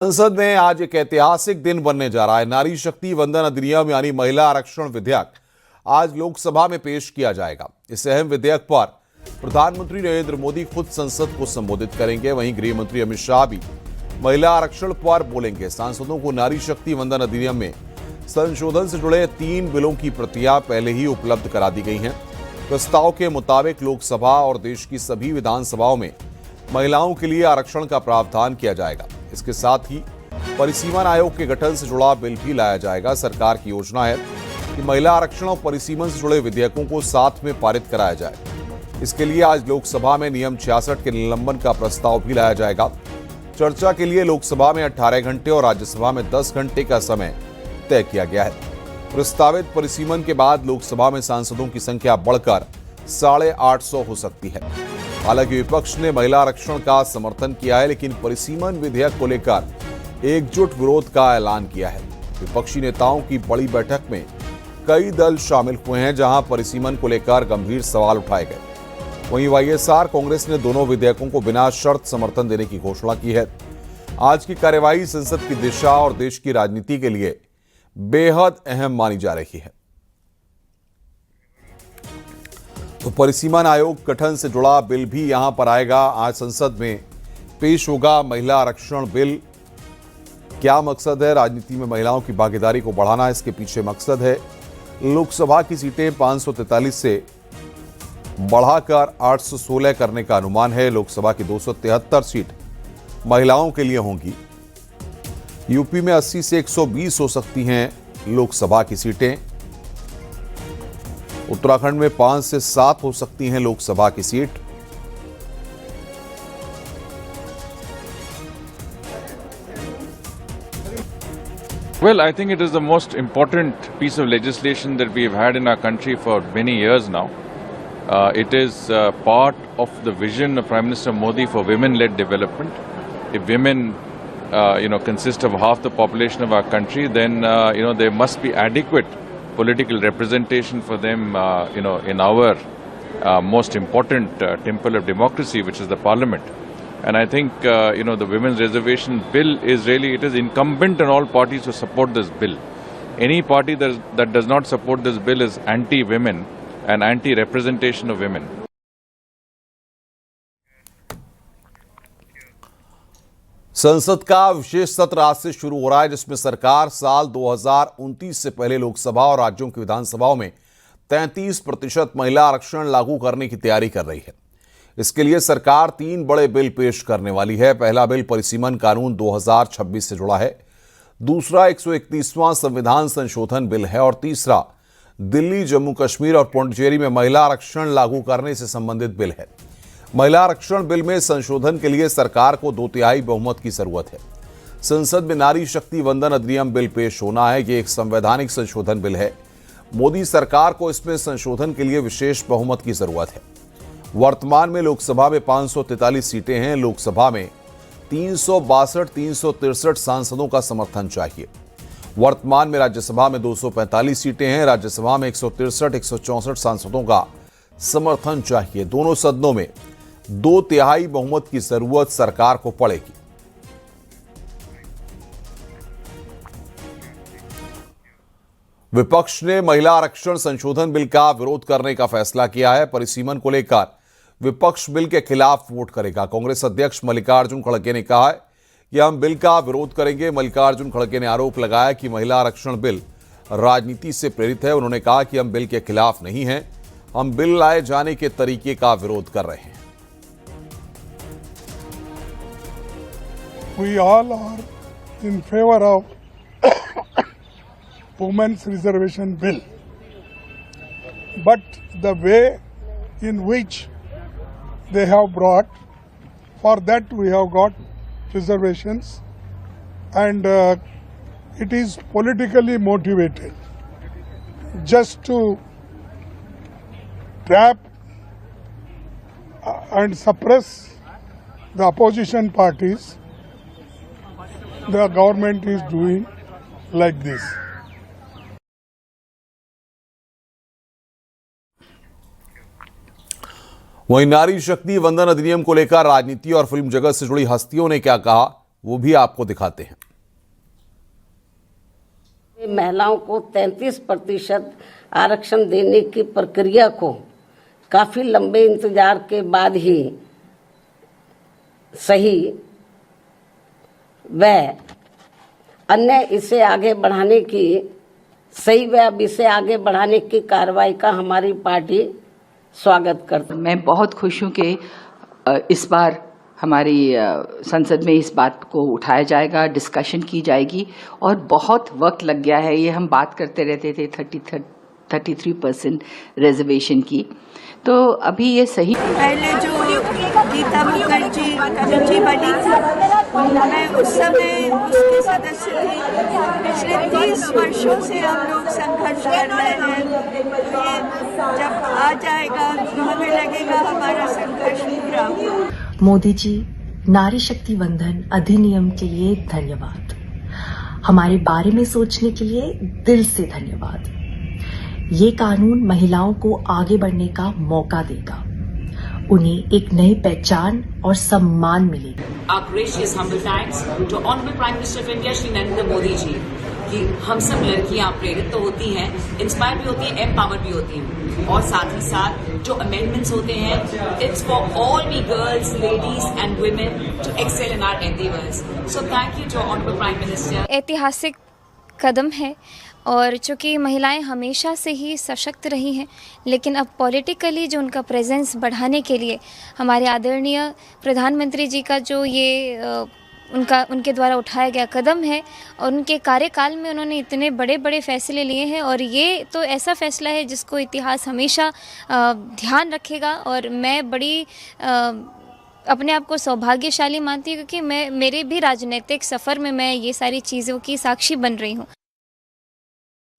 संसद में आज एक ऐतिहासिक दिन बनने जा रहा है। नारी शक्ति वंदन अधिनियम यानी महिला आरक्षण विधेयक आज लोकसभा में पेश किया जाएगा। इस अहम विधेयक पर प्रधानमंत्री नरेंद्र मोदी खुद संसद को संबोधित करेंगे। वहीं गृह मंत्री अमित शाह भी महिला आरक्षण पर बोलेंगे। सांसदों को नारी शक्ति वंदन अधिनियम में संशोधन से जुड़े 3 बिलों की प्रतियां पहले ही उपलब्ध करा दी गई हैं। प्रस्ताव के मुताबिक लोकसभा और देश की सभी विधानसभाओं में महिलाओं के लिए आरक्षण का प्रावधान किया जाएगा। इसके साथ ही परिसीमन आयोग के गठन से जुड़ा बिल भी लाया जाएगा। सरकार की योजना है कि महिला आरक्षण और परिसीमन से जुड़े विधेयकों को साथ में पारित कराया जाए। इसके लिए आज लोकसभा में नियम 66 के निलंबन का प्रस्ताव भी लाया जाएगा। चर्चा के लिए लोकसभा में 18 घंटे और राज्यसभा में 10 घंटे का समय तय किया गया है। प्रस्तावित परिसीमन के बाद लोकसभा में सांसदों की संख्या बढ़कर 850 हो सकती है। हालांकि विपक्ष ने महिला आरक्षण का समर्थन किया है, लेकिन परिसीमन विधेयक को लेकर एकजुट विरोध का ऐलान किया है। विपक्षी नेताओं की बड़ी बैठक में कई दल शामिल हुए हैं, जहां परिसीमन को लेकर गंभीर सवाल उठाए गए। वहीं वाईएसआर कांग्रेस ने दोनों विधेयकों को बिना शर्त समर्थन देने की घोषणा की है। आज की कार्यवाही संसद की दिशा और देश की राजनीति के लिए बेहद अहम मानी जा रही है। तो परिसीमन आयोग गठन से जुड़ा बिल भी यहां पर आएगा। आज संसद में पेश होगा महिला आरक्षण बिल। क्या मकसद है? राजनीति में महिलाओं की भागीदारी को बढ़ाना इसके पीछे मकसद है। लोकसभा की सीटें 543 से बढ़ाकर 816 करने का अनुमान है। लोकसभा की 273 सीट महिलाओं के लिए होंगी। यूपी में 80 से 120 हो सकती हैं लोकसभा की सीटें। उत्तराखंड में 5 से 7 हो सकती हैं लोकसभा की seat. Well, I think it is the most important piece of legislation that we have had in our country for many years now. It is part of the vision of Prime Minister Modi for women-led development. If women, consist of half the population of our country, then there must be adequate political representation for them, in our most important temple of democracy, which is the Parliament. And I think, the Women's Reservation Bill is really, it is incumbent on all parties to support this bill. Any party that does not support this bill is anti-women and anti-representation of women. संसद का विशेष सत्र आज से शुरू हो रहा है, जिसमें सरकार साल 2029 से पहले लोकसभा और राज्यों की विधानसभाओं में 33% महिला आरक्षण लागू करने की तैयारी कर रही है। इसके लिए सरकार 3 बड़े बिल पेश करने वाली है। पहला बिल परिसीमन कानून 2026 से जुड़ा है, दूसरा 131वां संविधान संशोधन बिल है और तीसरा दिल्ली, जम्मू कश्मीर और पुडुचेरी में महिला आरक्षण लागू करने से संबंधित बिल है। महिला आरक्षण बिल में संशोधन के लिए सरकार को 2/3 बहुमत की जरूरत है। संसद में नारी शक्ति वंदन अधिनियम बिल पेश होना है। ये एक संवैधानिक संशोधन बिल है। मोदी सरकार को इसमें संशोधन के लिए विशेष बहुमत की जरूरत है। वर्तमान में लोकसभा में 543 सीटें हैं। लोकसभा में 363 सांसदों का समर्थन चाहिए। वर्तमान में राज्यसभा में 245 सीटें हैं। राज्यसभा में 164 सांसदों का समर्थन चाहिए। दोनों सदनों में 2/3 बहुमत की जरूरत सरकार को पड़ेगी। विपक्ष ने महिला आरक्षण संशोधन बिल का विरोध करने का फैसला किया है। परिसीमन को लेकर विपक्ष बिल के खिलाफ वोट करेगा। कांग्रेस अध्यक्ष मल्लिकार्जुन खड़गे ने कहा है कि हम बिल का विरोध करेंगे। मल्लिकार्जुन खड़गे ने आरोप लगाया कि महिला आरक्षण बिल राजनीति से प्रेरित है। उन्होंने कहा कि हम बिल के खिलाफ नहीं हैं, हम बिल लाए जाने के तरीके का विरोध कर रहे हैं। We all are in favor of women's reservation bill, but the way in which they have brought, for that we have got reservations, and it is politically motivated just to trap and suppress the opposition parties. The government is doing like this. वहीं नारी शक्ति वंदन अधिनियम को लेकर राजनीति और film जगत से जुड़ी हस्तियों ने क्या कहा, वो भी आपको दिखाते हैं। महिलाओं को 33% आरक्षण देने की प्रक्रिया को काफी लंबे इंतजार के बाद ही सही व अन्य इसे आगे बढ़ाने की सही व अब इसे आगे बढ़ाने की कार्रवाई का हमारी पार्टी स्वागत करती है। मैं बहुत खुश हूँ कि इस बार हमारी संसद में इस बात को उठाया जाएगा, डिस्कशन की जाएगी और बहुत वक्त लग गया है। ये हम बात करते रहते थे 33% रिजर्वेशन की, तो अभी ये सही। पहले जो गीता मुखर्जी कमेटी बनी थी, मैं उस समय उसके सदस्य थी। पिछले 30 वर्षों से हम लोग संघर्ष कर रहे हैं। तो ये जब आ जाएगा तो हमें लगेगा हमारा संघर्ष पूरा हुआ। मोदी जी, नारी शक्ति वंदन अधिनियम के लिए धन्यवाद। हमारे बारे में सोचने के लिए दिल से धन्यवाद। ये कानून महिलाओं को आगे बढ़ने का मौका देगा, उन्हें एक नई पहचान और सम्मान मिलेगा। Our gracious humble thanks to Honorable Prime Minister of India Shri Narendra Modi जी कि हम सब लड़कियां प्रेरित तो होती हैं, इंस्पायर भी होती हैं, एम्पावर भी होती हैं और साथ ही साथ जो अमेंडमेंट्स होते हैं it's for all we girls, ladies and women to excel in our endeavours. So thank you to honourable prime minister. ऐतिहासिक कदम है और चूँकि महिलाएं हमेशा से ही सशक्त रही हैं, लेकिन अब पॉलिटिकली जो उनका प्रेजेंस बढ़ाने के लिए हमारे आदरणीय प्रधानमंत्री जी का जो ये उनके द्वारा उठाया गया कदम है और उनके कार्यकाल में उन्होंने इतने बड़े बड़े फैसले लिए हैं और ये तो ऐसा फैसला है जिसको इतिहास हमेशा ध्यान रखेगा। और मैं बड़ी अपने आप को सौभाग्यशाली मानती हूँ क्योंकि मेरे भी राजनीतिक सफ़र में मैं ये सारी चीज़ों की साक्षी बन रही हूँ।